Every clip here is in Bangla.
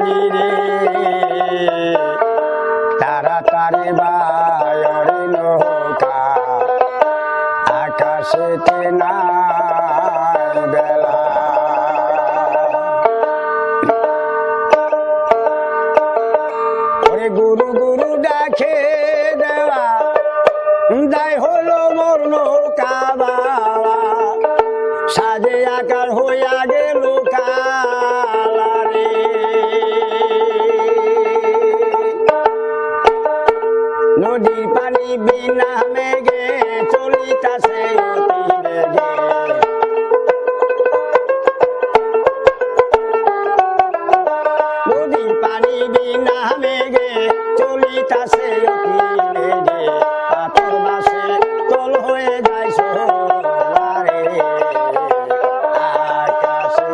মাঝি রে তাড়াতাড়ি বায়রে নৌকা আকাশেতে নাই বেলা ওরে গুরু গুরু ডাকে দেওয়া যাই হলো মোর নৌকা বাবা সাজে আকার হইয়া গেল কালা রে নদীর পানি বিনা মেঘে চলিতাছে অতি বেগে নদীর পানি বিনা মেঘে চলিতাছে অতি বেগে পাথর বাসে তল হয়ে যায় সোলারে আকাশে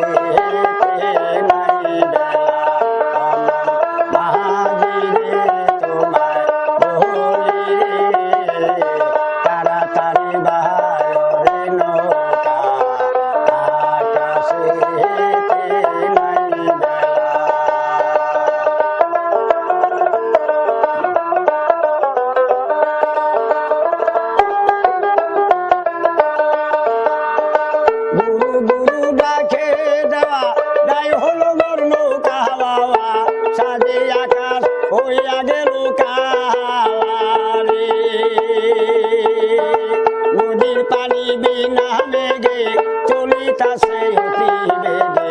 নাই বেলা মাঝি রে তোমায় বলি রে তাড়াতাড়ি বায়রে নৌকা আকাশে নাই বেলা গুরু গুরু ডাকে দেওয়া যাই হলো মোর নৌকা বাবা সাজে আকাশ হইয়া গেল কালা রে নদীর পানি বিনা মেঘে চলিতাছে অতি বেগে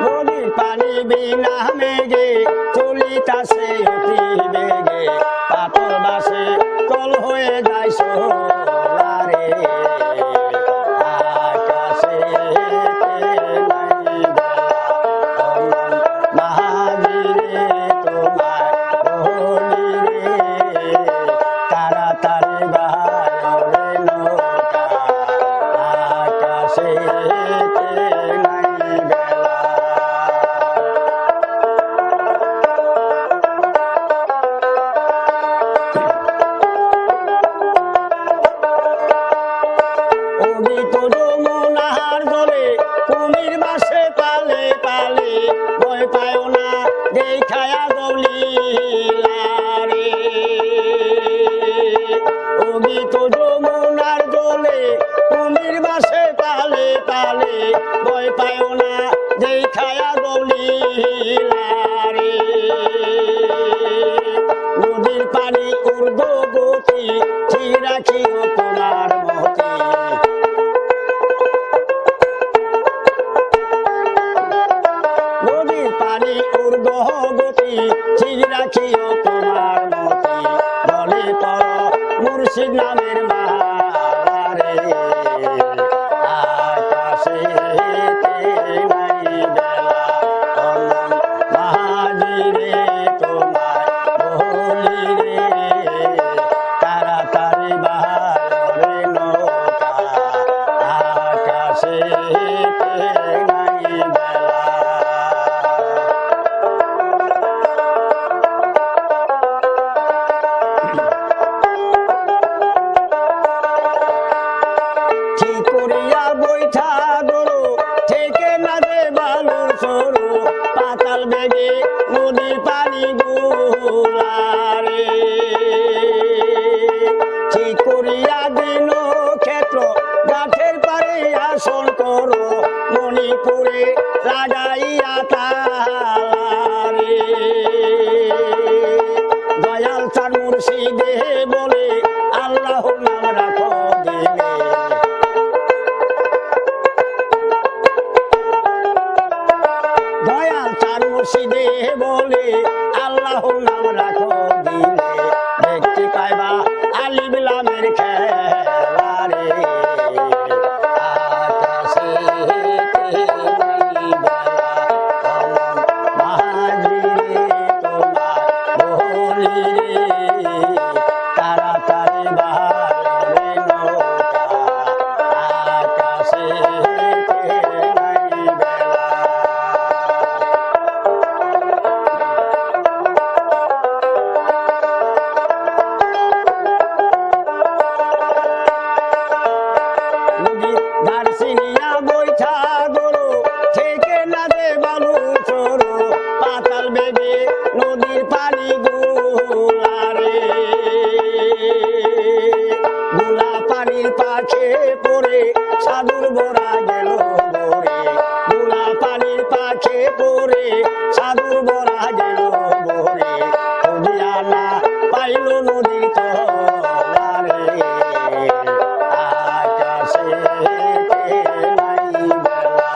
নদীর পানি বিনা মেঘে চলিতাছে অতি বেগে পাথর বাসে তল হয়ে যায় সোলারে আকাশে নাই বেলা মাঝি রে তোমায় বলি রে তাড়াতাড়ি বায়রে নৌকা আকাশে নাই বেলা উদিত যমুনার জলে কুমির বাসে পালে পালে ভয় পায় না দেখায়া গৌলীলা রে উদিত যমুনার জলে কুমির বাসে পালে পালে ভয় পায় না দেখায়া গৌলীলা রে নদীর পানি ঊর্ধ্ব গতি ঠিক রাখিও তোমার মতি নদীর পানি ঊর্ধ্ব গতি ঠিক রাখিও তোমার মতি বলে পর মুর্শিদ নামের মালা রে আকাশে পড়ে সাধুর বরা গেল ভরে গোলা পানির পাখে পড়ে সাধুর বরা গেল ভরে খুঁজিয়া না পাইল নদীর তলারে আকাশে নাই বেলা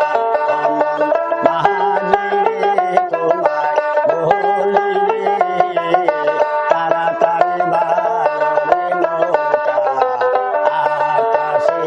অমন মাহাজিরে তোমায় বলি রে তাড়াতাড়ি বাড়ি নৌকা আকাশে